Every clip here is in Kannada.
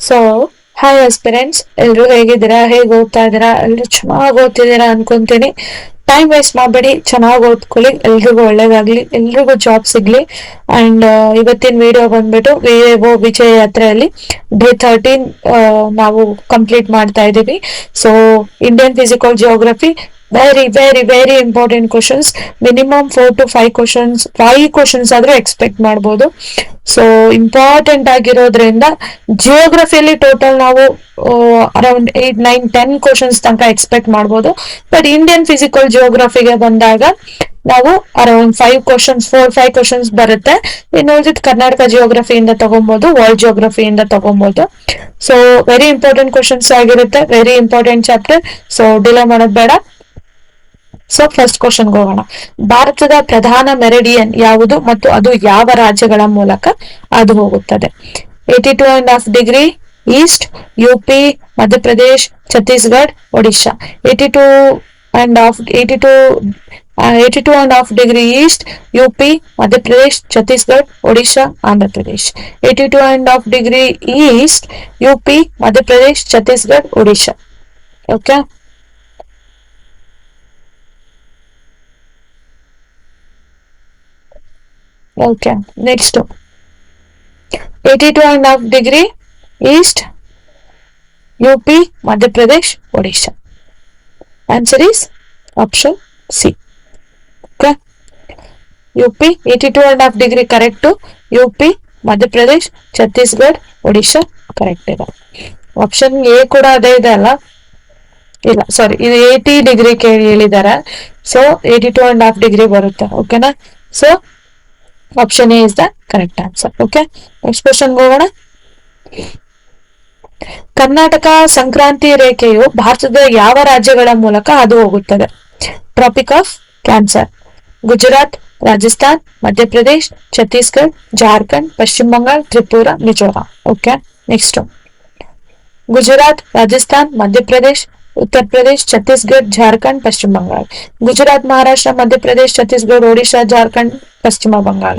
ಸೊ ಹಾಯ್ ಆಸ್ಪಿರೆಂಟ್ಸ್, ಎಲ್ರು ಹೇಗಿದ್ದೀರಾ? ಹೇಗೆ ಓದ್ತಾ ಇದ್ದೀರಾ? ಎಲ್ರು ಚೆನ್ನಾಗಿ ಓದ್ತಿದ್ದೀರಾ ಅನ್ಕೊಂತೀನಿ. ಟೈಮ್ ವೇಸ್ಟ್ ಮಾಡಬೇಡಿ, ಚೆನ್ನಾಗಿ ಓದ್ಕೊಳ್ಳಿ. ಎಲ್ರಿಗೂ ಒಳ್ಳೇದಾಗ್ಲಿ, ಎಲ್ರಿಗೂ ಜಾಬ್ ಸಿಗ್ಲಿ. ಅಂಡ್ ಇವತ್ತಿನ ವಿಡಿಯೋ ಬಂದ್ಬಿಟ್ಟು ವಿವೋ ವಿಜಯ ಯಾತ್ರೆಯಲ್ಲಿ ಡೇ 13 ನಾವು ಕಂಪ್ಲೀಟ್ ಮಾಡ್ತಾ ಇದ್ದೀವಿ. So Indian physical geography, very very very important questions. Minimum 4 to 5 questions, 5 questions ಆದ್ರೂ ಎಕ್ಸ್ಪೆಕ್ಟ್ ಮಾಡ್ಬೋದು. ಸೊ ಇಂಪಾರ್ಟೆಂಟ್ ಆಗಿರೋದ್ರಿಂದ ಜಿಯೋಗ್ರಫಿಯಲ್ಲಿ ಟೋಟಲ್ ನಾವು ಅರೌಂಡ್ 8, 9, 10 ಕ್ವಶನ್ಸ್ ತನಕ ಎಕ್ಸ್ಪೆಕ್ಟ್ ಮಾಡ್ಬೋದು. ಬಟ್ ಇಂಡಿಯನ್ ಫಿಸಿಕಲ್ ಜಿಯೋಗ್ರಫಿಗೆ ಬಂದಾಗ ನಾವು ಅರೌಂಡ್ 4, 5 ಕ್ವಶನ್ಸ್ ಬರುತ್ತೆ. ಇನ್ನು ಉಳಿದಿದ್ದು ಕರ್ನಾಟಕ ಜಿಯೋಗ್ರಫಿಯಿಂದ ತಗೊಬಹುದು, ವರ್ಲ್ಡ್ ಜಿಯೋಗ್ರಫಿಯಿಂದ ತಗೊಬಹುದು. ಸೊ ವೆರಿ ಇಂಪಾರ್ಟೆಂಟ್ ಕ್ವಶನ್ಸ್ ಆಗಿರುತ್ತೆ, very important chapter. So delay ಮಾಡೋದು ಬೇಡ. ಸೊ ಫಸ್ಟ್ ಕ್ವಶನ್ ಹೋಗೋಣ. ಭಾರತದ ಪ್ರಧಾನ ಮೆರಿಡಿಯನ್ ಯಾವುದು ಮತ್ತು ಅದು ಯಾವ ರಾಜ್ಯಗಳ ಮೂಲಕ ಅದು ಹೋಗುತ್ತದೆ? 82.5 degree east, UP, Madhya Pradesh, Chhattisgarh, Odisha. 82.5 degree east, UP, Madhya Pradesh, Chhattisgarh, Odisha, Andhra Pradesh. 82.5 degree east, UP, Madhya Pradesh, Chhattisgarh, Odisha. Okay. Okay, next 82.5 degree east, UP, Madhya Pradesh, Odisha. Answer is option C. Okay, UP 82.5 degree correct. UP, Madhya Pradesh, Chhattisgarh, Odisha correct ಇದೆ. ಆಪ್ಷನ್ ಎ ಕೂಡ ಅದೇ ಇದೆ ಅಲ್ಲ? ಇಲ್ಲ, ಸಾರಿ, ಇದು 80 ಡಿಗ್ರಿ ಹೇಳಿದ್ದಾರೆ. ಸೊ 82.5 ಡಿಗ್ರಿ ಬರುತ್ತೆ. ಓಕೆನಾ? So option A is the correct answer. Okay, next question ಹೋಗೋಣ. ಕರ್ನಾಟಕ ಸಂಕ್ರಾಂತಿ ರೇಖೆಯು ಭಾರತದ ಯಾವ ರಾಜ್ಯಗಳ ಮೂಲಕ ಹಾದು ಹೋಗುತ್ತದೆ? Tropic of cancer. Gujarat, Rajasthan, Madhya Pradesh, Chhattisgarh, Jharkhand, ಪಶ್ಚಿಮ ಬಂಗಾಳ, ತ್ರಿಪುರಾ, ಮಿಜೋರಾಂ. ಓಕೆ, ನೆಕ್ಸ್ಟ್ ಗುಜರಾತ್, ರಾಜಸ್ಥಾನ್, ಮಧ್ಯಪ್ರದೇಶ್, ಉತ್ತರ ಪ್ರದೇಶ್, ಛತ್ತೀಸ್ಗಢ, ಜಾರ್ಖಂಡ್, ಪಶ್ಚಿಮ ಬಂಗಾಳ. ಗುಜರಾತ್, ಮಹಾರಾಷ್ಟ್ರ, ಮಧ್ಯಪ್ರದೇಶ್, ಛತ್ತೀಸ್ಗಢ, ಒಡಿಶಾ, ಜಾರ್ಖಂಡ್, ಪಶ್ಚಿಮ ಬಂಗಾಳ.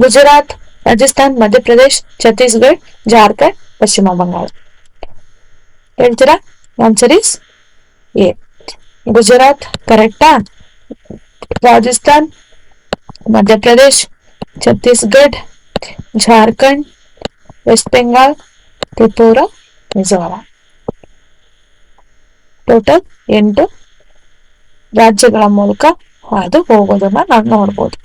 ಗುಜರಾತ್, ರಾಜಸ್ಥಾನ್, ಮಧ್ಯಪ್ರದೇಶ್, ಛತ್ತೀಸ್ಗಢ, ಜಾರ್ಖಂಡ್, ಪಶ್ಚಿಮ ಬಂಗಾಳ. ಹೇಳ್ತೀರಾ? Answer is A. ಗುಜರಾತ್ ಕರೆಕ್ಟಾ? ರಾಜಸ್ಥಾನ್, ಮಧ್ಯಪ್ರದೇಶ್, ಛತ್ತೀಸ್ಗಢ, ಜಾರ್ಖಂಡ್, ವೆಸ್ಟ್ ಬೆಂಗಾಲ್, ತ್ರಿಪುರಾ, ಮಿಜೋರಾಂ. ಟೋಟಲ್ 8 ರಾಜ್ಯಗಳ ಮೂಲಕ ಹಾದು ಹೋಗೋದನ್ನ ನಾವು ನೋಡ್ಬೋದು.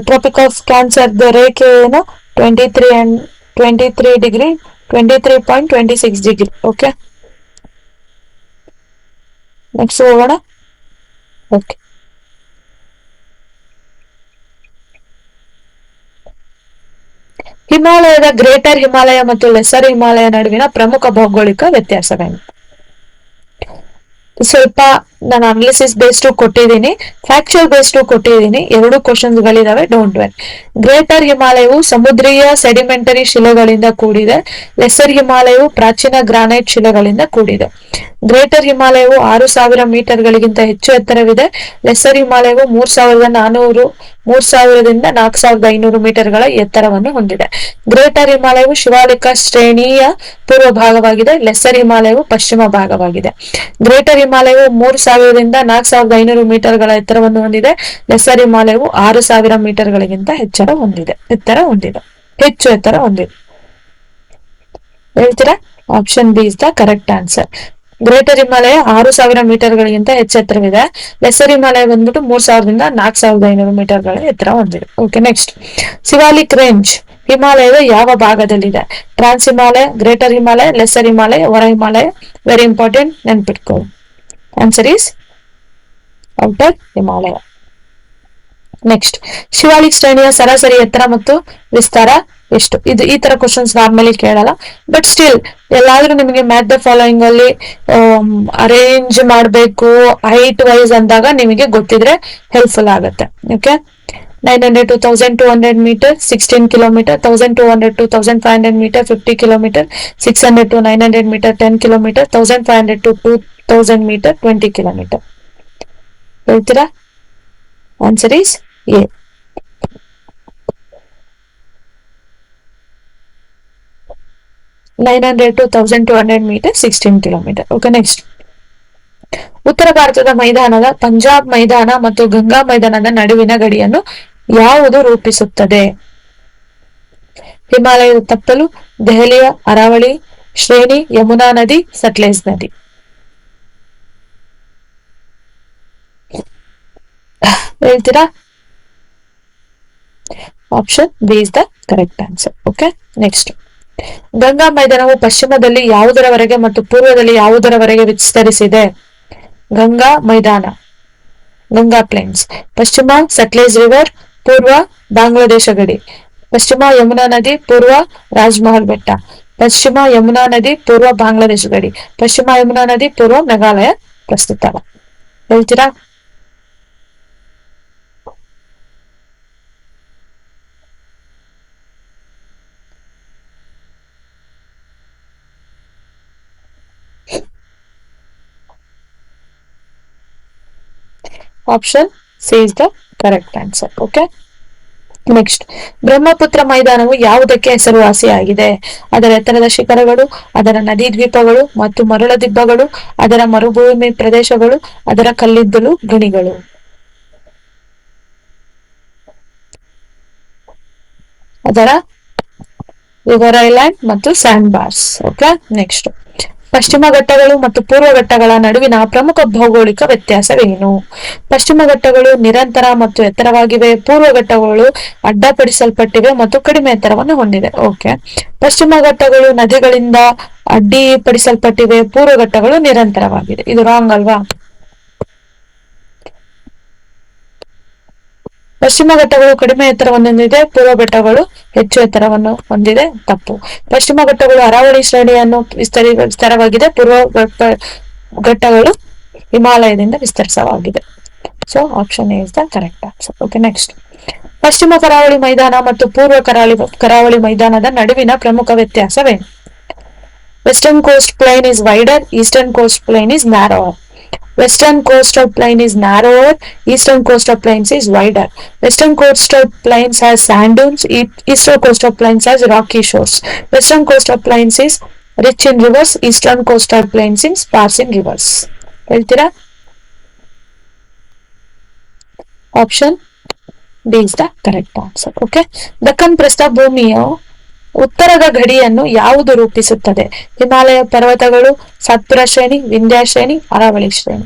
ಟ್ರಾಪಿಕ್ ಆಫ್ ಕ್ಯಾನ್ಸರ್ ರೇಖೆ ಏನು? 23 ಡಿಗ್ರಿ 23.26 ಡಿಗ್ರಿ. ಓಕೆ, ನೆಕ್ಸ್ಟ್ ಹೋಗೋಣ. ಓಕೆ, ಹಿಮಾಲಯದ ಗ್ರೇಟರ್ ಹಿಮಾಲಯ ಮತ್ತು ಲೆಸರ್ ಹಿಮಾಲಯ ನಡುವಿನ ಪ್ರಮುಖ ಭೌಗೋಳಿಕ ವ್ಯತ್ಯಾಸವೇನು? ಸ್ವಲ್ಪ ನಾನು ಅನಾಲಿಸಿಸ್ ಬೇಸ್ಡ್ ಕೊಟ್ಟಿದ್ದೀನಿ, ಫ್ಯಾಕ್ಚುಯಲ್ ಬೇಸ್ಡ್ ಕೊಟ್ಟಿದ್ದೀನಿ. 2 ಕ್ವಶನ್ಸ್ ಗಳಿದಾವೆ, ಡೋಂಟ್ ವೆರಿ. ಗ್ರೇಟರ್ ಹಿಮಾಲಯವು ಸಮುದ್ರೀಯ ಸೆಡಿಮೆಂಟರಿ ಶಿಲೆಗಳಿಂದ ಕೂಡಿದೆ. ಲೆಸರ್ ಹಿಮಾಲಯವು ಪ್ರಾಚೀನ ಗ್ರಾನೈಟ್ ಶಿಲೆಗಳಿಂದ ಕೂಡಿದೆ. ಗ್ರೇಟರ್ ಹಿಮಾಲಯವು 6,000 ಮೀಟರ್ಗಳಿಗಿಂತ ಹೆಚ್ಚು ಎತ್ತರವಿದೆ. ಲೆಸರ್ ಹಿಮಾಲಯವು 3,000ದಿಂದ 4,500 ಮೀಟರ್ಗಳ ಎತ್ತರವನ್ನು ಹೊಂದಿದೆ. ಗ್ರೇಟರ್ ಹಿಮಾಲಯವು ಶಿವಾಲಿಕ ಶ್ರೇಣಿಯ ಪೂರ್ವ ಭಾಗವಾಗಿದೆ. ಲೆಸರ್ ಹಿಮಾಲಯವು ಪಶ್ಚಿಮ ಭಾಗವಾಗಿದೆ. ಗ್ರೇಟರ್ ಹಿಮಾಲಯವು 3,000ರಿಂದ 4,500 ಮೀಟರ್ಗಳ ಎತ್ತರವನ್ನು ಹೊಂದಿದೆ. ಲೆಸರ್ ಹಿಮಾಲಯವು 6,000 ಮೀಟರ್ಗಳಿಗಿಂತ ಎತ್ತರ ಹೊಂದಿದೆ. ಹೆಚ್ಚು ಎತ್ತರ ಹೊಂದಿದೆ. ಹೇಳ್ತೀರಾ? Option B is the correct answer. Greater Himalaya 6,000 ಮೀಟರ್ಗಳಿಗಿಂತ ಹೆಚ್ಚು ಎತ್ತರವಿದೆ. ಲೆಸರ್ ಹಿಮಾಲಯ ಬಂದ್ಬಿಟ್ಟು 3,000ದಿಂದ 4,500 ಮೀಟರ್ಗಳ ಎತ್ತರ ಹೊಂದಿದೆ. ಓಕೆ, ನೆಕ್ಸ್ಟ್ ಶಿವಾಲಿಕ್ ರೇಂಜ್ ಹಿಮಾಲಯದ ಯಾವ ಭಾಗದಲ್ಲಿದೆ? Trans Himalaya, greater Himalaya, lesser Himalaya, ಹೊರ ಹಿಮಾಲಯ. ವೆರಿ ಇಂಪಾರ್ಟೆಂಟ್, ನೆನ್ಪಿಟ್ಕೊಳ್ಳಿ. Answer is outer Himalaya. Next Shivalik ಶ್ರೇಣಿಯ ಸರಾಸರಿ ಎತ್ತರ ಮತ್ತು ವಿಸ್ತಾರ ಎಷ್ಟು? ಇದು ಈ ತರ ಕ್ವಶನ್ಸ್ ನಾರ್ಮಲಿ ಕೇಳಲ್ಲ, ಬಟ್ ಸ್ಟಿಲ್ ಎಲ್ಲಾದ್ರೂ ನಿಮಗೆ ಮ್ಯಾಥ್ ದ ಫಾಲೋಯಿಂಗ್ ಅಲ್ಲಿ ಅರೇಂಜ್ ಮಾಡಬೇಕು ಹೈಟ್ ವೈಸ್ ಅಂದಾಗ ನಿಮಗೆ ಗೊತ್ತಿದ್ರೆ ಹೆಲ್ಪ್ಫುಲ್ ಆಗುತ್ತೆ. Okay, 900 to 1,200 metre 16 kilometre, 1,200 to 1,500 metre 50 kilometre, 600 to 900 metre 10 kilometre, 1,500 to 2,000 metre 20 kilometre. ಹೇಳ್ತೀರಾ? Answer is A. 900 to 1200 meters, 16 kilometer. Okay, next. ಉತ್ತರ ಭಾರತದ ಮೈದಾನದ ಪಂಜಾಬ್ ಮೈದಾನ ಮತ್ತು ಗಂಗಾ ಮೈದಾನದ ನಡುವಿನ ಗಡಿಯನ್ನು ಯಾವುದು ರೂಪಿಸುತ್ತದೆ? ಹಿಮಾಲಯದ ತಪ್ಪಲು, ದೆಹಲಿಯ ಅರಾವಳಿ ಶ್ರೇಣಿ, ಯಮುನಾ ನದಿ, ಸಟ್ಲೇಜ್ ನದಿ. ಹೇಳ್ತೀರಾ? Option B is the correct answer. Okay, next. Ganga ಮೈದಾನವು ಪಶ್ಚಿಮದಲ್ಲಿ ಯಾವುದರವರೆಗೆ ಮತ್ತು ಪೂರ್ವದಲ್ಲಿ ಯಾವುದರವರೆಗೆ ವಿಸ್ತರಿಸಿದೆ? ಗಂಗಾ ಮೈದಾನ, ಗಂಗಾ ಪ್ಲೇನ್ಸ್. ಪಶ್ಚಿಮ ಸಟ್ಲೇಜ್ ರಿವರ್, ಪೂರ್ವ ಬಾಂಗ್ಲಾದೇಶ ಗಡಿ. ಪಶ್ಚಿಮ ಯಮುನಾ ನದಿ, ಪೂರ್ವ ರಾಜ್ಮಹಲ್ ಬೆಟ್ಟ. ಪಶ್ಚಿಮ ಯಮುನಾ ನದಿ, ಪೂರ್ವ ಬಾಂಗ್ಲಾದೇಶ ಗಡಿ. ಪಶ್ಚಿಮ ಯಮುನಾ ನದಿ, ಪೂರ್ವ ಮೇಘಾಲಯ ಪ್ರಸ್ತುತ. ಹೇಳ್ತೀರಾ? Option C is the correct answer. Okay, next. Brahmaputra ಮೈದಾನವು ಯಾವುದಕ್ಕೆ ಹೆಸರುವಾಸಿಯಾಗಿದೆ? ಅದರ ಎತ್ತರದ ಶಿಖರಗಳು, ಅದರ ನದಿ ದ್ವೀಪಗಳು ಮತ್ತು ಮರಳ ದಿಬ್ಬಗಳು, ಅದರ ಮರುಭೂಮಿ ಪ್ರದೇಶಗಳು, ಅದರ ಕಲ್ಲಿದ್ದಲು ಗಣಿಗಳು. ಅದರ ರಿವರ್ ಐಲ್ಯಾಂಡ್ ಮತ್ತು ಸ್ಯಾಂಡ್ ಬಾರ್ಸ್. Okay, next. ಪಶ್ಚಿಮ ಘಟ್ಟಗಳು ಮತ್ತು ಪೂರ್ವ ಘಟ್ಟಗಳ ನಡುವಿನ ಪ್ರಮುಖ ಭೌಗೋಳಿಕ ವ್ಯತ್ಯಾಸವೇನು? ಪಶ್ಚಿಮ ಘಟ್ಟಗಳು ನಿರಂತರ ಮತ್ತು ಎತ್ತರವಾಗಿವೆ. ಪೂರ್ವ ಘಟ್ಟಗಳು ಅಡ್ಡಪಡಿಸಲ್ಪಟ್ಟಿವೆ ಮತ್ತು ಕಡಿಮೆ ಎತ್ತರವನ್ನು ಹೊಂದಿದೆ. ಓಕೆ, ಪಶ್ಚಿಮ ಘಟ್ಟಗಳು ನದಿಗಳಿಂದ ಅಡ್ಡಿಪಡಿಸಲ್ಪಟ್ಟಿವೆ. ಪೂರ್ವ ಘಟ್ಟಗಳು ನಿರಂತರವಾಗಿದೆ. ಇದು ರಾಂಗ್ ಅಲ್ವಾ? ಪಶ್ಚಿಮ ಘಟ್ಟಗಳು ಕಡಿಮೆ ಎತ್ತರವನ್ನು ಹೊಂದಿದೆ, ಪೂರ್ವ ಘಟ್ಟಗಳು ಹೆಚ್ಚು ಎತ್ತರವನ್ನು ಹೊಂದಿದೆ. ತಪ್ಪು. ಪಶ್ಚಿಮ ಘಟ್ಟಗಳು ಅರಾವಳಿ ಶ್ರೇಣಿಯನ್ನು ವಿಸ್ತಾರವಾಗಿದೆ. ಪೂರ್ವ ಘಟ್ಟಗಳು ಹಿಮಾಲಯದಿಂದ ವಿಸ್ತರಿಸವಾಗಿದೆ. So option A is the correct answer. Okay, next. ಪಶ್ಚಿಮ ಕರಾವಳಿ ಮೈದಾನ ಮತ್ತು ಪೂರ್ವ ಕರಾವಳಿ ಮೈದಾನದ ನಡುವಿನ ಪ್ರಮುಖ ವ್ಯತ್ಯಾಸವೇನು? Western coast plain is wider, eastern coast plain is narrower. Western coastal plain is narrower, eastern coastal plains is wider. Western coastal plains has sand dunes, eastern coastal plains has rocky shores. Western coastal plains is rich in rivers, eastern coastal plains is sparse in rivers. ಹೇಳ್ತೀರಾ? Option D is the correct answer. Okay, Deccan ಪ್ರಸ್ಥಭೂಮಿಯು ಉತ್ತರದ ಗಡಿಯನ್ನು ಯಾವುದು ರೂಪಿಸುತ್ತದೆ? ಹಿಮಾಲಯ ಪರ್ವತಗಳು, ಸತ್ಪುರ ಶ್ರೇಣಿ, ವಿಂಧ್ಯ ಶ್ರೇಣಿ, ಅರಾವಳಿ ಶ್ರೇಣಿ.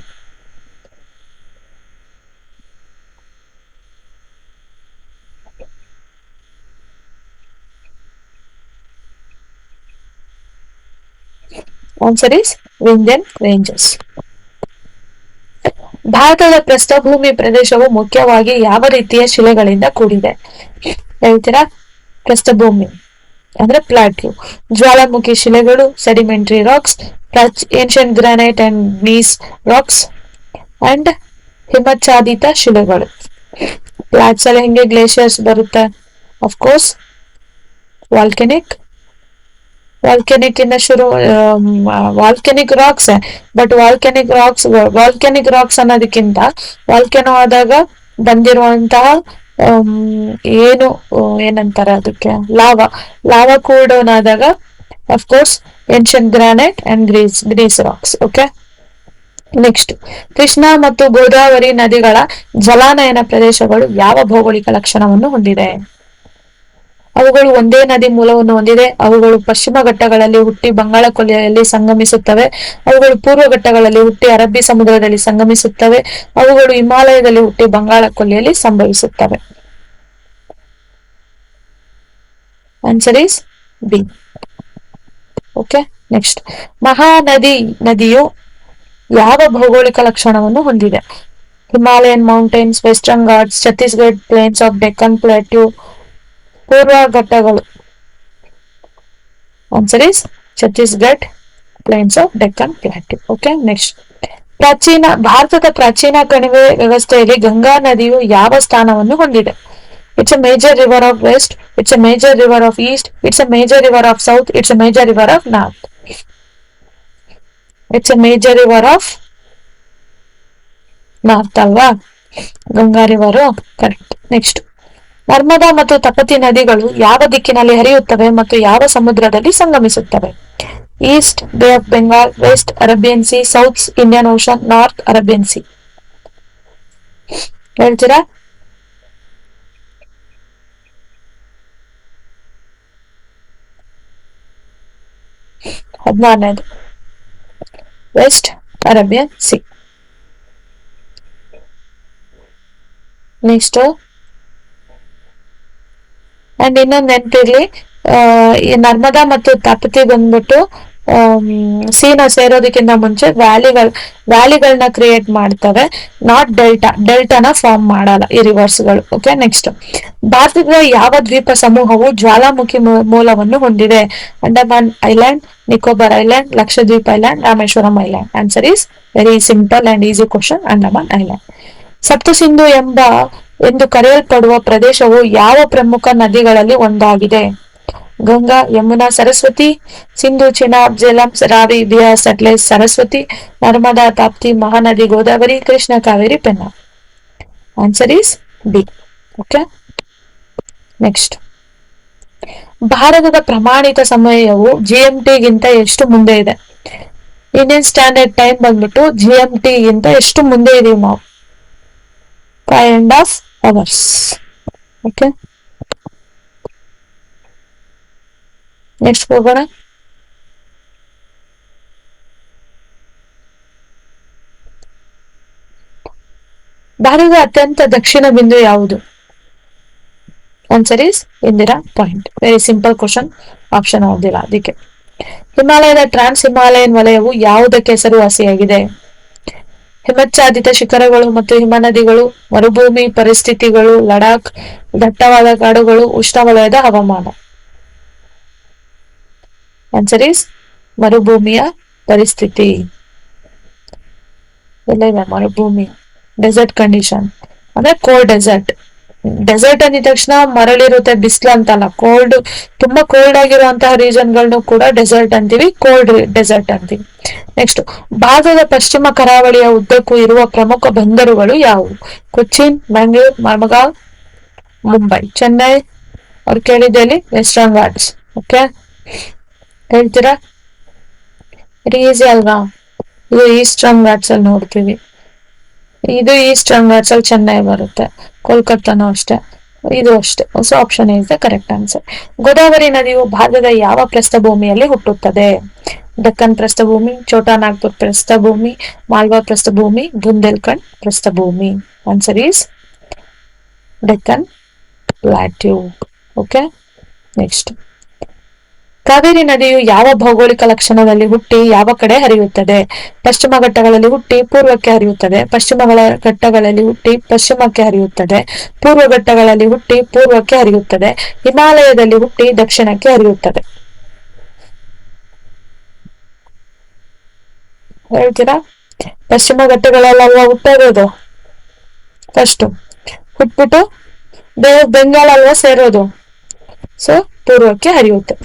Answer is Vindhyan ranges. ಭಾರತದ ಪ್ರಸ್ಥಭೂಮಿ ಪ್ರದೇಶವು ಮುಖ್ಯವಾಗಿ ಯಾವ ರೀತಿಯ ಶಿಲೆಗಳಿಂದ ಕೂಡಿದೆ? ಹೇಳ್ತೀರಾ? ಪ್ರಸ್ಥಭೂಮಿ ಅಂದ್ರೆ ಪ್ಲಾಟ್ಯೂ, ಜ್ವಾಲಾಮುಖಿ ಶಿಲೆಗಳು, sedimentary rocks, ancient granite and gneiss rocks and ಹಿಮಚ್ಛಾದಿತ ಶಿಲೆಗಳು. ಪ್ಲಾಟ್ಸ್ ಅಲ್ಲಿ ಹೆಂಗೆ ಗ್ಲೇಷಿಯರ್ಸ್ ಬರುತ್ತೆ? ಅಫ್ಕೋರ್ಸ್ ವಾಲ್ಕೆನಿಕ್ ಇಂದ ಶುರು volcanic rocks. But volcanic rocks ಅನ್ನೋದಕ್ಕಿಂತ ವಾಲ್ಕೆನೋ ಆದಾಗ ಬಂದಿರುವಂತಹ ಏನು ಏನಂತಾರ ಅದಕ್ಕೆ, ಲಾವಾ ಕೂಡೋನಾದಾಗ of course ancient granite and gneiss rocks. Okay, next. Krishna ಮತ್ತು ಗೋದಾವರಿ ನದಿಗಳ ಜಲಾನಯನ ಪ್ರದೇಶಗಳು ಯಾವ ಭೌಗೋಳಿಕ ಲಕ್ಷಣವನ್ನು ಹೊಂದಿದೆ? ಅವುಗಳು ಒಂದೇ ನದಿ ಮೂಲವನ್ನು ಹೊಂದಿದೆ. ಅವುಗಳು ಪಶ್ಚಿಮ ಘಟ್ಟಗಳಲ್ಲಿ ಹುಟ್ಟಿ ಬಂಗಾಳ ಕೊಲ್ಲಿಯಲ್ಲಿ ಸಂಗಮಿಸುತ್ತವೆ. ಅವುಗಳು ಪೂರ್ವ ಘಟ್ಟಗಳಲ್ಲಿ ಹುಟ್ಟಿ ಅರಬ್ಬಿ ಸಮುದ್ರದಲ್ಲಿ ಸಂಗಮಿಸುತ್ತವೆ. ಅವುಗಳು ಹಿಮಾಲಯದಲ್ಲಿ ಹುಟ್ಟಿ ಬಂಗಾಳ ಕೊಲ್ಲಿಯಲ್ಲಿ ಸಂಭವಿಸುತ್ತವೆ. Answer is B. Okay, next. ನದಿಯು ಯಾವ ಭೌಗೋಳಿಕ ಲಕ್ಷಣವನ್ನು ಹೊಂದಿದೆ? Himalayan mountains, western Ghats, Chhattisgarh plains of Deccan plateau, ಪೂರ್ವ ಘಟ್ಟಗಳು. Answer is Chhattisgarh plains of Deccan plateau. Okay, next. ಭಾರತದ ಪ್ರಾಚೀನ ಕಣಿವೆ ವ್ಯವಸ್ಥೆಯಲ್ಲಿ ಗಂಗಾ ನದಿಯು ಯಾವ ಸ್ಥಾನವನ್ನು ಹೊಂದಿದೆ? It's a major river of west, it's a major river of east, it's a major river of south, it's a major river of north. It's a major river of north ಅಲ್ವಾ? Ganga river correct. Next. Narmada ಮತ್ತು ತಪತಿ ನದಿಗಳು ಯಾವ ದಿಕ್ಕಿನಲ್ಲಿ ಹರಿಯುತ್ತವೆ ಮತ್ತು ಯಾವ ಸಮುದ್ರದಲ್ಲಿ ಸಂಗಮಿಸುತ್ತವೆ? East Bay of Bengal, west Arabian Sea, south Indian Ocean, north Arabian Sea. ಹೇಳ್ತೀರಾ? ಹದಿನಾರನೇದು west Arabian Sea. Next and ಇನ್ನೊಂದು ನೆನಪಿರ್ಲಿ, ಈ ನರ್ಮದಾ ಮತ್ತು ತಪತಿ ಬಂದ್ಬಿಟ್ಟು ಸೀನ ಸೇರೋದಕ್ಕಿಂತ ಮುಂಚೆ ವ್ಯಾಲಿಗಳನ್ನ ಕ್ರಿಯೇಟ್ ಮಾಡ್ತವೆ, ನಾಟ್ ಡೆಲ್ಟಾನ ಫಾರ್ಮ್ ಮಾಡಲ್ಲ ಈ ರಿವರ್ಸ್ಗಳು. ಓಕೆ, ನೆಕ್ಸ್ಟ್ ಭಾರತದ ಯಾವ ದ್ವೀಪ ಸಮೂಹವು ಜ್ವಾಲಾಮುಖಿ ಮೂಲವನ್ನು ಹೊಂದಿದೆ? Andaman island, Nicobar island, Lakshadweep island, Rameswaram island. Answer is very simple and easy question, Andaman island. Saptasindhu ಎಂದು ಕರೆಯಲ್ಪಡುವ ಪ್ರದೇಶವು ಯಾವ ಪ್ರಮುಖ ನದಿಗಳಲ್ಲಿ ಒಂದಾಗಿದೆ? Ganga, Yamuna, Saraswati, Sindhu, Chenab, Jhelum, Ravi, Beas, Sutlej, Saraswati, Narmada, Tapti, Mahanadi, Godavari, Krishna, Kaveri, Penna. Answer is B. Okay, next ಭಾರತದ ಪ್ರಮಾಣಿತ ಸಮಯವು GMT ಗಿಂತ ಎಷ್ಟು ಮುಂದೆ ಇದೆ? ಇಂಡಿಯನ್ ಸ್ಟ್ಯಾಂಡರ್ಡ್ ಟೈಮ್ ಬಂದ್ಬಿಟ್ಟು GMT ಗಿಂತ ಎಷ್ಟು ಮುಂದೆ ಇದೀವಿ ನಾವು? 5.5 hours. ಓಕೆ, ನೆಕ್ಸ್ಟ್ ಹೋಗೋಣ. ಭಾರತದ ಅತ್ಯಂತ ದಕ್ಷಿಣ ಬಿಂದು ಯಾವುದು? Answer is Indira point. Very simple question, option ಓದಿಲ್ಲ ಅದಕ್ಕೆ. ಹಿಮಾಲಯದ ಟ್ರಾನ್ಸ್ ಹಿಮಾಲಯನ್ ವಲಯವು ಯಾವುದಕ್ಕೆ ಹೆಸರುವಾಸಿಯಾಗಿದೆ? ಹಿಮಚ್ಛಾದಿತ ಶಿಖರಗಳು ಮತ್ತು ಹಿಮನದಿಗಳು, ಮರುಭೂಮಿ ಪರಿಸ್ಥಿತಿಗಳು, ಲಡಾಖ್, ದಟ್ಟವಾದ ಕಾಡುಗಳು, ಉಷ್ಣವಲಯದ ಹವಾಮಾನ. ಆನ್ಸರ್ ಈಸ್ ಮರುಭೂಮಿಯ ಪರಿಸ್ಥಿತಿ. ಎಲ್ಲ ಮರುಭೂಮಿ, ಡೆಸರ್ಟ್ ಕಂಡೀಷನ್ ಅಂದ್ರೆ ಕೋಲ್ಡ್ ಡೆಸರ್ಟ್. ಡೆಸರ್ಟ್ ಅಂದಿದ ತಕ್ಷಣ ಮರಳಿರುತ್ತೆ, ಬಿಸಿಲು ಅಂತಲ್ಲ. ಕೋಲ್ಡ್, ತುಂಬಾ ಕೋಲ್ಡ್ ಆಗಿರುವಂತಹ ರೀಜನ್ ಗಳನ್ನು ಕೂಡ ಡೆಸರ್ಟ್ ಅಂತೀವಿ, ಕೋಲ್ಡ್ ಡೆಸರ್ಟ್ ಅಂತೀವಿ. ನೆಕ್ಸ್ಟ್ ಭಾರತದ ಪಶ್ಚಿಮ ಕರಾವಳಿಯ ಉದ್ದಕ್ಕೂ ಇರುವ ಪ್ರಮುಖ ಬಂದರುಗಳು ಯಾವುವು? ಕೊಚ್ಚಿನ್, ಬೆಂಗಳೂರು, ಮರ್ಮಗಾಂವ್, ಮುಂಬೈ. ಚೆನ್ನೈ ಅವ್ರು ಕೇಳಿದಲ್ಲಿ ವೆಸ್ಟರ್ನ್ ಘಾಟ್ಸ್. ಓಕೆ, ಹೇಳ್ತೀರಾ? ಈಸಿ ಅಲ್ವಾ? ಇದು ಈಸ್ಟರ್ನ್ ಘಾಟ್ಸ್ ಅಲ್ಲಿ ನೋಡ್ತೀವಿ. ಇದು ಈಸ್ಟರ್ನ್ ಘಾಟ್ಸ್ ಅಲ್ಲಿ ಚೆನ್ನೈ ಬರುತ್ತೆ, ಕೋಲ್ಕತ್ತಾನು ಅಷ್ಟೇ, ಇದು ಅಷ್ಟೇ. So option is the correct answer. Godavari ನದಿಯು ಭಾರತದ ಯಾವ ಪ್ರಸ್ಥಭೂಮಿಯಲ್ಲಿ ಹುಟ್ಟುತ್ತದೆ? ದಕ್ಕನ್ ಪ್ರಸ್ಥಭೂಮಿ, ಛೋಟಾ ನಾಗ್ಪುರ್ ಪ್ರಸ್ಥಭೂಮಿ, ಮಾಲ್ವಾ ಪ್ರಸ್ಥಭೂಮಿ, ಬುಂದೇಲ್ಖಂಡ್ ಪ್ರಸ್ಥಭೂಮಿ. Answer is Deccan plateau. Okay, next Kaveri ನದಿಯು ಯಾವ ಭೌಗೋಳಿಕ ಲಕ್ಷಣದಲ್ಲಿ ಹುಟ್ಟಿ ಯಾವ ಕಡೆ ಹರಿಯುತ್ತದೆ? ಪಶ್ಚಿಮ ಘಟ್ಟಗಳಲ್ಲಿ ಹುಟ್ಟಿ ಪೂರ್ವಕ್ಕೆ ಹರಿಯುತ್ತದೆ, ಪಶ್ಚಿಮ ಘಟ್ಟಗಳಲ್ಲಿ ಹುಟ್ಟಿ ಪಶ್ಚಿಮಕ್ಕೆ ಹರಿಯುತ್ತದೆ, ಪೂರ್ವ ಘಟ್ಟಗಳಲ್ಲಿ ಹುಟ್ಟಿ ಪೂರ್ವಕ್ಕೆ ಹರಿಯುತ್ತದೆ, ಹಿಮಾಲಯದಲ್ಲಿ ಹುಟ್ಟಿ ದಕ್ಷಿಣಕ್ಕೆ ಹರಿಯುತ್ತದೆ. ಹೇಳ್ತೀರಾ? ಪಶ್ಚಿಮ ಘಟ್ಟಗಳೆಲ್ಲ ಹುಟ್ಟೋದು ಫಸ್ಟ್, ಹುಟ್ಬಿಟ್ಟು ಬೆಂಗಾಲ್ ಅಲ್ವಾ ಸೇರೋದು, ಸೊ ಪೂರ್ವಕ್ಕೆ ಹರಿಯುತ್ತೆ.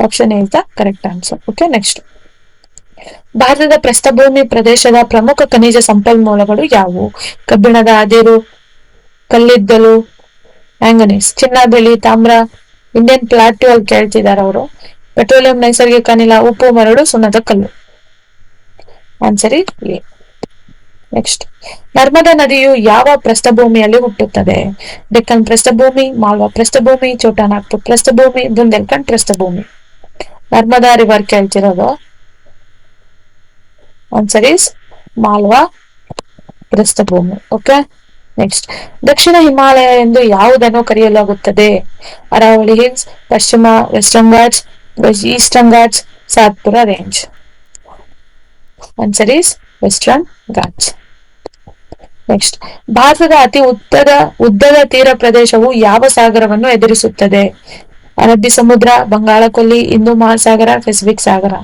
Option is the correct answer. Okay, next ಭಾರತದ ಪ್ರಸ್ಥಭೂಮಿ ಪ್ರದೇಶದ ಪ್ರಮುಖ ಖನಿಜ ಸಂಪನ್ಮೂಲಗಳು ಯಾವುವು? ಕಬ್ಬಿಣದ ಅದಿರು, ಕಲ್ಲಿದ್ದಲು, ಮ್ಯಾಂಗನೀಸ್. ಚಿನ್ನ, ಬೆಳ್ಳಿ, ತಾಮ್ರ. ಇಂಡಿಯನ್ ಪ್ಲಾಟ್ಯೂ ಅಲ್ಲಿ ಕೇಳ್ತಿದ್ದಾರೆ ಅವರು. ಪೆಟ್ರೋಲಿಯಂ, ನೈಸರ್ಗಿಕ ಅನಿಲ, ಉಪ್ಪು, ಮರಳು, ಸುಣ್ಣದ ಕಲ್ಲು. Answer is A. Next Narmada ನದಿಯು ಯಾವ ಪ್ರಸ್ಥಭೂಮಿಯಲ್ಲಿ ಹುಟ್ಟುತ್ತದೆ? ಡೆಕ್ಕನ್ ಪ್ರಸ್ಥಭೂಮಿ, ಮಾಲ್ವಾ ಪ್ರಸ್ಥಭೂಮಿ, ಛೋಟಾ ನಾಗ್ಪುರ್ ಪ್ರಸ್ಥಭೂಮಿ, ಬುಂದೇಲ್ಖಂಡ್ ಪ್ರಸ್ಥಭೂಮಿ. ನರ್ಮದಾ ರಿವರ್ ಕೇಳ್ತಿರೋದು. ಆನ್ಸರ್ ಈಸ್ ಮಾಲ್ವಾ ಪ್ರಸ್ಥಭೂಮಿ. ಓಕೆ, ನೆಕ್ಸ್ಟ್ ದಕ್ಷಿಣ ಹಿಮಾಲಯ ಎಂದು ಯಾವುದನ್ನು ಕರೆಯಲಾಗುತ್ತದೆ? ಅರಾವಳಿ ಹಿಲ್ಸ್, ಪಶ್ಚಿಮ western Ghats, eastern Ghats, Satpura range. Answer is western Ghats. Next ಭಾರತದ ಅತಿ ಉದ್ದದ ತೀರ ಪ್ರದೇಶವು ಯಾವ ಸಾಗರವನ್ನು ಎದುರಿಸುತ್ತದೆ? ಅರಬ್ಬಿ ಸಮುದ್ರ, ಬಂಗಾಳ ಕೊಲ್ಲಿ, ಹಿಂದೂ ಮಹಾಸಾಗರ, ಪೆಸಿಫಿಕ್ ಸಾಗರ.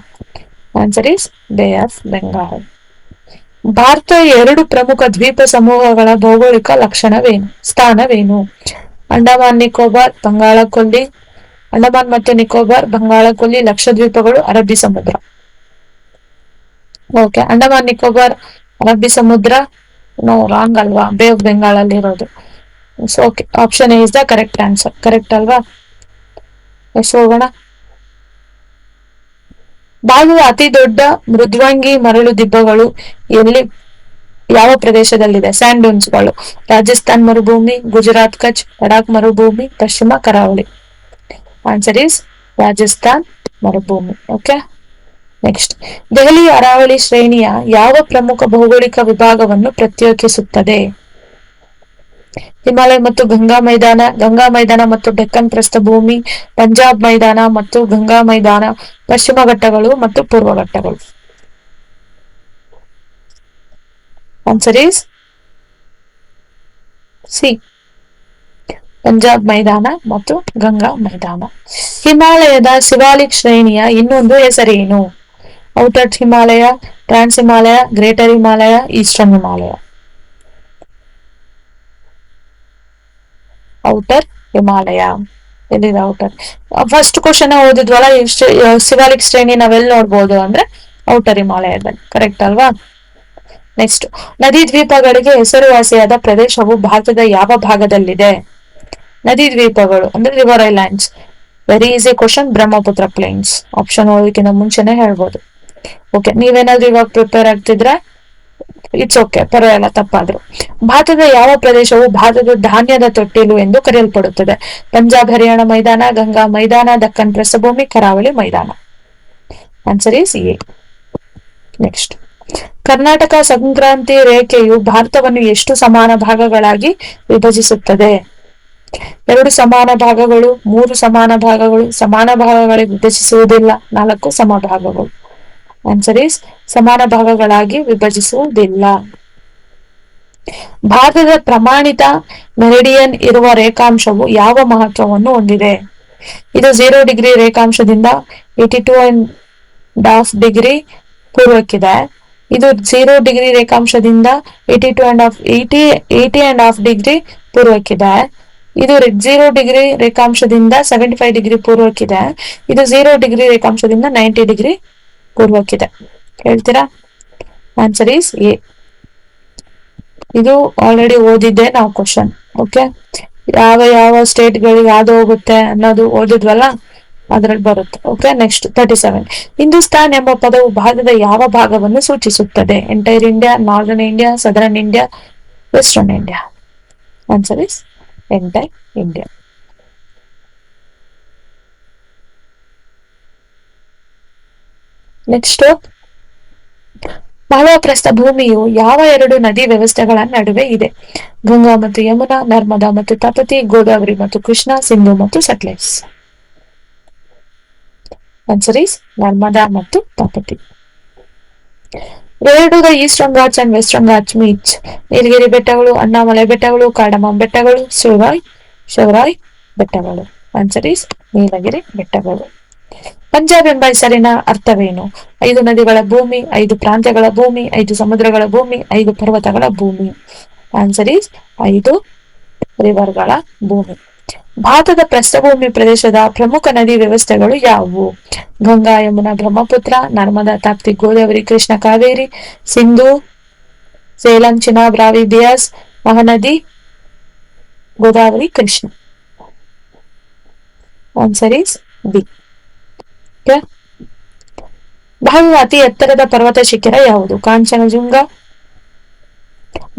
ಆನ್ಸರ್ ಈಸ್ ಬೇ ಆಫ್ ಬೆಂಗಾಲ್. ಭಾರತ 2 ಪ್ರಮುಖ ದ್ವೀಪ ಸಮೂಹಗಳ ಭೌಗೋಳಿಕ ಸ್ಥಾನವೇನು? ಅಂಡಮಾನ್ ನಿಕೋಬಾರ್, ಬಂಗಾಳ ಕೊಲ್ಲಿ. ಅಂಡಮಾನ್ ಮತ್ತು ನಿಕೋಬಾರ್, ಬಂಗಾಳ ಕೊಲ್ಲಿ, ಲಕ್ಷದ್ವೀಪಗಳು, ಅರಬ್ಬಿ ಸಮುದ್ರ. ಓಕೆ, ಅಂಡಮಾನ್ ನಿಕೋಬಾರ್, ಅರಬ್ಬಿ ಸಮುದ್ರ ನೋ ರಾಂಗ್ ಅಲ್ವಾ, ಬೇ ಆಫ್ ಬೆಂಗಾಲ್ ಅಲ್ಲಿ ಇರೋದು. So okay, option A is the correct answer. Correct ಅಲ್ವಾ? ಎಸ್, ಹೋಗೋಣ. ಭಾರತದ ಅತಿ ದೊಡ್ಡ ಮೃದ್ವಂಗಿ ಮರಳು ದಿಬ್ಬಗಳು ಎಲ್ಲಿ, ಯಾವ ಪ್ರದೇಶದಲ್ಲಿದೆ? ಸ್ಯಾಂಡ್ ಡ್ಯೂನ್ಸ್ಗಳು. ರಾಜಸ್ಥಾನ್ ಮರುಭೂಮಿ, ಗುಜರಾತ್ ಕಚ್, ಲಡಾಖ್ ಮರುಭೂಮಿ, ಪಶ್ಚಿಮ ಕರಾವಳಿ. ಆನ್ಸರ್ ಈಸ್ ರಾಜಸ್ಥಾನ್ ಮರುಭೂಮಿ. Okay, next. ದೆಹಲಿ ಅರಾವಳಿ ಶ್ರೇಣಿಯ ಯಾವ ಪ್ರಮುಖ ಭೌಗೋಳಿಕ ವಿಭಾಗವನ್ನು ಪ್ರತ್ಯೇಕಿಸುತ್ತದೆ? ಹಿಮಾಲಯ ಮತ್ತು ಗಂಗಾ ಮೈದಾನ, ಗಂಗಾ ಮೈದಾನ ಮತ್ತು ಡೆಕ್ಕನ್ ಪ್ರಸ್ಥಭೂಮಿ, ಪಂಜಾಬ್ ಮೈದಾನ ಮತ್ತು ಗಂಗಾ ಮೈದಾನ, ಪಶ್ಚಿಮ ಘಟ್ಟಗಳು ಮತ್ತು ಪೂರ್ವ ಘಟ್ಟಗಳು. ಆನ್ಸರ್ ಈಸ್ ಸಿ, ಪಂಜಾಬ್ ಮೈದಾನ ಮತ್ತು ಗಂಗಾ ಮೈದಾನ. ಹಿಮಾಲಯದ ಶಿವಾಲಿಕ್ ಶ್ರೇಣಿಯ ಇನ್ನೊಂದು ಹೆಸರೇನು? Outer Himalaya, trans Himalaya, greater Himalaya, eastern Himalaya. Outer Himalaya. ಎಲ್ಲಿದೆ ಔಟರ್? ಫಸ್ಟ್ ಕ್ವಶನ್ ಓದಿದ್ವಲ್ಲ, ಶಿವಾಲಿಕ್ ಶ್ರೇಣಿ ನಾವೆಲ್ಲಿ ನೋಡ್ಬೋದು ಅಂದ್ರೆ ಔಟರ್ ಹಿಮಾಲಯದಲ್ಲಿ. ಕರೆಕ್ಟ್ ಅಲ್ವಾ? ನೆಕ್ಸ್ಟ್. ನದಿ ದ್ವೀಪಗಳಿಗೆ ಹೆಸರುವಾಸಿಯಾದ ಪ್ರದೇಶವು ಭಾರತದ ಯಾವ ಭಾಗದಲ್ಲಿದೆ? ನದಿ ದ್ವೀಪಗಳು ಅಂದ್ರೆ river islands. Very easy question. Brahmaputra plains. Option ಓದೋದಕ್ಕಿಂತ ಮುಂಚೆನೆ ಹೇಳ್ಬೋದು. ಓಕೆ, ನೀವೇನಾದ್ರೂ ಇವಾಗ ಪ್ರಿಪೇರ್ ಆಗ್ತಿದ್ರೆ ಇಟ್ಸ್ ಓಕೆ, ಪರವಾಗಿಲ್ಲ ತಪ್ಪಾದ್ರು. ಭಾರತದ ಯಾವ ಪ್ರದೇಶವು ಭಾರತದ ಧಾನ್ಯದ ತೊಟ್ಟಿಲು ಎಂದು ಕರೆಯಲ್ಪಡುತ್ತದೆ? ಪಂಜಾಬ್ ಹರಿಯಾಣ ಮೈದಾನ, ಗಂಗಾ ಮೈದಾನ, ದಕ್ಕನ್ ಪ್ರಸ್ಥಭೂಮಿ, ಕರಾವಳಿ ಮೈದಾನ. Answer is A. Next. Karnataka Sankranti ರೇಖೆಯು ಭಾರತವನ್ನು ಎಷ್ಟು ಸಮಾನ ಭಾಗಗಳಾಗಿ ವಿಭಜಿಸುತ್ತದೆ? 2 ಸಮಾನ ಭಾಗಗಳು, 3 ಸಮಾನ ಭಾಗಗಳು, ಸಮಾನ ಭಾಗಗಳಿಗೆ ವಿಭಜಿಸುವುದಿಲ್ಲ, 4 ಸಮಭಾಗಗಳು. ಆನ್ಸರ್ ಈಸ್ ಸಮಾನ ಭಾಗಗಳಾಗಿ ವಿಭಜಿಸುವುದಿಲ್ಲ. ಭಾರತದ ಪ್ರಮಾಣಿತ ಮೆರಿಡಿಯನ್ ಇರುವ ರೇಖಾಂಶವು ಯಾವ ಮಹತ್ವವನ್ನು ಹೊಂದಿದೆ? ಇದು 0 ಡಿಗ್ರಿ ರೇಖಾಂಶದಿಂದ 82.5 ಪೂರ್ವಕ್ಕಿದೆ. ಇದು 0 ಡಿಗ್ರಿ ರೇಖಾಂಶದಿಂದ 80.5 ಪೂರ್ವಕ್ಕಿದೆ. ಇದು 0 ಡಿಗ್ರಿ ರೇಖಾಂಶದಿಂದ 75 ಪೂರ್ವಕ್ಕಿದೆ. ಇದು 0 ಡಿಗ್ರಿ ರೇಖಾಂಶದಿಂದ 90 ಪೂರ್ವಕ್ಕಿದೆ. ಹೇಳ್ತೀರಾ? Answer is A. ಇದು ಆಲ್ರೆಡಿ ಓದಿದ್ದೆ ನಾವು ಕ್ವಶನ್. ಓಕೆ, ಯಾವ ಯಾವ ಸ್ಟೇಟ್ ಗಳಿಗೆ ಯಾವ್ದು ಹೋಗುತ್ತೆ ಅನ್ನೋದು ಓದಿದ್ವಲ್ಲ, ಅದ್ರಲ್ಲಿ ಬರುತ್ತೆ. Okay, next 37. ಹಿಂದೂಸ್ತಾನ್ ಎಂಬ ಪದವು ಭಾರತದ ಯಾವ ಭಾಗವನ್ನು ಸೂಚಿಸುತ್ತದೆ? Entire India, northern India, southern India, western India. Answer is entire India. Next. Malwa ಪ್ರಸ್ಥಭೂಮಿಯು ಯಾವ 2 ನದಿ ವ್ಯವಸ್ಥೆಗಳ ನಡುವೆ ಇದೆ? ಗಂಗಾ ಮತ್ತು ಯಮುನಾ, ನರ್ಮದಾ ಮತ್ತು ತಪತಿ, ಗೋದಾವರಿ ಮತ್ತು ಕೃಷ್ಣ, ಸಿಂಧು ಮತ್ತು ಸಟ್ಲೆಜ್. ಆನ್ಸರ್ ಈಸ್ ನರ್ಮದಾ ಮತ್ತು Tapti. Where do the Eastern Ghats and Western Ghats meet? ನೀಲಗಿರಿ ಬೆಟ್ಟಗಳು, ಅಣ್ಣಾಮಲೈ ಬೆಟ್ಟಗಳು, ಕಾರ್ಡಮಮ್ ಬೆಟ್ಟಗಳು, ಶಿವರಾಯ್ ಬೆಟ್ಟಗಳು. ಆನ್ಸರ್ ಈಸ್ ನೀಲಗಿರಿ ಬೆಟ್ಟಗಳು. ಪಂಜಾಬ್ ಎಂಬ ಹೆಸರಿನ ಅರ್ಥವೇನು? 5 ನದಿಗಳ ಭೂಮಿ, 5 ಪ್ರಾಂತ್ಯಗಳ ಭೂಮಿ, 5 ಸಮುದ್ರಗಳ ಭೂಮಿ, 5 ಪರ್ವತಗಳ ಭೂಮಿ. ಆನ್ಸರ್ ಈಸ್ 5 ರಿವರ್ಗಳ ಭೂಮಿ. ಭಾರತದ ಪ್ರಸ್ಥಭೂಮಿ ಪ್ರದೇಶದ ಪ್ರಮುಖ ನದಿ ವ್ಯವಸ್ಥೆಗಳು ಯಾವುವು? Ganga, Yamuna, Brahmaputra, Narmada, Tapti, Godavari, Krishna, Kaveri, Sindhu, Jhelum, Chenab, Ravi, Beas, Mahanadi, Godavari, Krishna. Answer is B. ಭಾರತದ ಅತಿ ಎತ್ತರದ ಪರ್ವತ ಶಿಖರ ಯಾವುದು? Kanchenjunga,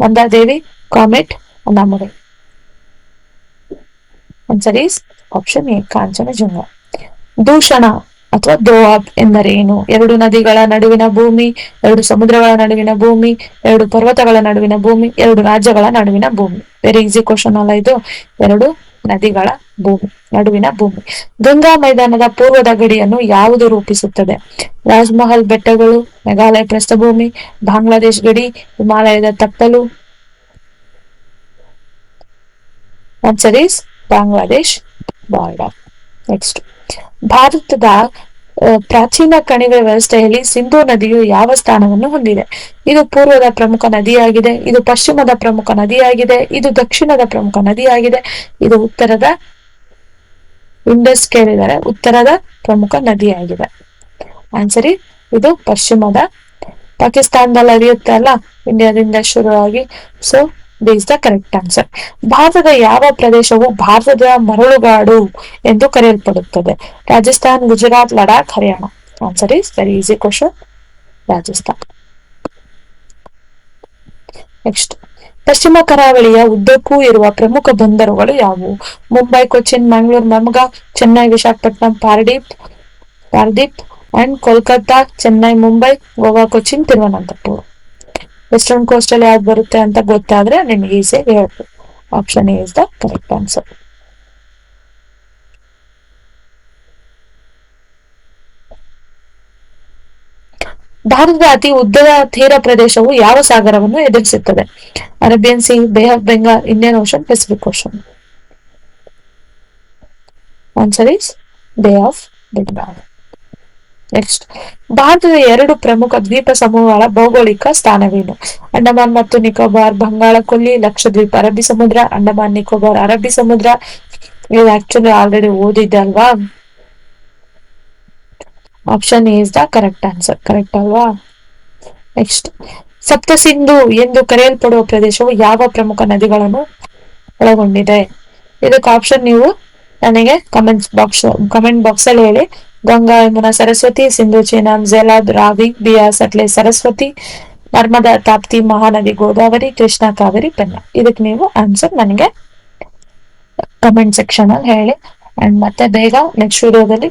Nanda Devi, Kamet, Annamalai. Answer is option A, Kanchenjunga. ದೂಷಣ ಅಥವಾ ದೋಆಬ್ ಎಂದರೇನು? 2 ನದಿಗಳ ನಡುವಿನ ಭೂಮಿ, 2 ಸಮುದ್ರಗಳ ನಡುವಿನ ಭೂಮಿ, 2 ಪರ್ವತಗಳ ನಡುವಿನ ಭೂಮಿ, 2 ರಾಜ್ಯಗಳ ನಡುವಿನ ಭೂಮಿ. ವೆರಿ ಈಸಿ ಕ್ವಶನ್ ಅಲ್ಲ ಇದು. 2 ನದಿಗಳ ನಡುವಿನ ಭೂಮಿ. ಗಂಗಾ ಮೈದಾನದ ಪೂರ್ವದ ಗಡಿಯನ್ನು ಯಾವುದು ರೂಪಿಸುತ್ತದೆ? ರಾಜ್ಮಹಲ್ ಬೆಟ್ಟಗಳು, ಮೇಘಾಲಯ ಪ್ರಸ್ಥಭೂಮಿ, ಬಾಂಗ್ಲಾದೇಶ್ ಗಡಿ, ಹಿಮಾಲಯದ ತಪ್ಪಲು. Answer is Bangladesh border. Next. ಭಾರತದ ಪ್ರಾಚೀನ ಕಣಿವೆ ವ್ಯವಸ್ಥೆಯಲ್ಲಿ ಸಿಂಧೂ ನದಿಯು ಯಾವ ಸ್ಥಾನವನ್ನು ಹೊಂದಿದೆ? ಇದು ಪೂರ್ವದ ಪ್ರಮುಖ ನದಿಯಾಗಿದೆ, ಇದು ಪಶ್ಚಿಮದ ಪ್ರಮುಖ ನದಿಯಾಗಿದೆ, ಇದು ದಕ್ಷಿಣದ ಪ್ರಮುಖ ನದಿಯಾಗಿದೆ, ಇದು ಉತ್ತರದ ಇಂಡಸ್ ಕೇಳಿದರೆ ಉತ್ತರದ ಪ್ರಮುಖ ನದಿಯಾಗಿದೆ. ಆನ್ಸರ್ ಇದು ಪಶ್ಚಿಮದ. ಪಾಕಿಸ್ತಾನದಲ್ಲಿ ಹರಿಯುತ್ತೆ ಅಲ್ಲ, ಇಂಡಿಯಾದಿಂದ ಶುರುವಾಗಿ. So D is the correct answer. ಭಾರತದ ಯಾವ ಪ್ರದೇಶವು ಭಾರತದ ಮರಳುಗಾಡು ಎಂದು ಕರೆಯಲ್ಪಡುತ್ತದೆ? Rajasthan, Gujarat, Ladakh, Haryana. Answer is very easy question, Rajasthan. Next, ಪಶ್ಚಿಮ ಕರಾವಳಿಯ ಉದ್ದಕ್ಕೂ ಇರುವ ಪ್ರಮುಖ ಬಂದರುಗಳು ಯಾವುವು? ಮುಂಬೈ, ಕೊಚ್ಚಿನ್, ಮ್ಯಾಂಗ್ಳೂರ್, ಮೆಮಗ, Chennai, Visakhapatnam, Paradip and Kolkata. Chennai, Mumbai, Goa, Cochin, Thiruvananthapura. Western coast ಅಲ್ಲಿ ಯಾವ್ದು ಬರುತ್ತೆ ಅಂತ ಗೊತ್ತಾದ್ರೆ ನಿಮ್ಗೆ ಈಸಿಯಾಗಿ ಹೇಳ್ಬೋದು. Option A is the correct answer. ಭಾರತದ ಅತಿ ಉದ್ದದ ತೀರ ಪ್ರದೇಶವು ಯಾವ ಸಾಗರವನ್ನು ಎದುರಿಸುತ್ತದೆ? ಅರೇಬಿಯನ್ ಸಿ, ಬೇ of Bengal, Indian ocean, Pacific ocean. Answer is ಬೇ ಆಫ್ ಬೆಂಗಾಲ್. ನೆಕ್ಸ್ಟ್, ಭಾರತದ 2 ಪ್ರಮುಖ ದ್ವೀಪ ಸಮೂಹಗಳ ಭೌಗೋಳಿಕ ಸ್ಥಾನವೇನು? ಅಂಡಮಾನ್ ಮತ್ತು ನಿಕೋಬಾರ್, ಬಂಗಾಳ ಕೊಲ್ಲಿ, ಲಕ್ಷದ್ವೀಪ, ಅರಬ್ಬಿ ಸಮುದ್ರ. ಅಂಡಮಾನ್, ನಿಕೋಬಾರ್, ಅರಬ್ಬಿ ಸಮುದ್ರ. ಇದು ಆಕ್ಚುಲಿ ಆಲ್ರೆಡಿ ಓದಿದ್ದೆ ಅಲ್ವಾ? Option A is the correct answer. Correct ಅಲ್ವಾ? ನೆಕ್ಸ್ಟ್, ಸಪ್ತ ಸಿಂಧು ಎಂದು ಕರೆಯಲ್ಪಡುವ ಪ್ರದೇಶವು ಯಾವ ಪ್ರಮುಖ ನದಿಗಳನ್ನು ಒಳಗೊಂಡಿದೆ? ಇದಕ್ಕೆ ಆಪ್ಷನ್ ನೀವು ನನಗೆ ಕಮೆಂಟ್ ಬಾಕ್ಸ್ ಅಲ್ಲಿ ಹೇಳಿ. ಗಂಗಾ, ಯಮುನಾ, ಸರಸ್ವತಿ, ಸಿಂಧು, ಚೇನಾಬ್, ಝೇಲಾಬ್, ರಾವಿ, ಬಿಯಾಸ್, ಅಟ್ಲೆ, ಸರಸ್ವತಿ, ನರ್ಮದಾ, ತಾಪ್ತಿ, ಮಹಾನದಿ, ಗೋದಾವರಿ, ಕೃಷ್ಣ, ಕಾವೇರಿ, ಪೆನ್ನಾ. ಇದಕ್ಕೆ ನೀವು ಆನ್ಸರ್ ನನಗೆ ಕಮೆಂಟ್ ಸೆಕ್ಷನ್ ಅಲ್ಲಿ ಹೇಳಿ. ಅಂಡ್ ಮತ್ತೆ ಬೇಗ ನೆಕ್ಸ್ಟ್ ವಿಡಿಯೋದಲ್ಲಿ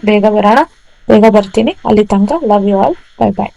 ಬೇಗ ಬರ್ತೀನಿ. ಅಲ್ಲಿ ತನಕ love you all. Bye by.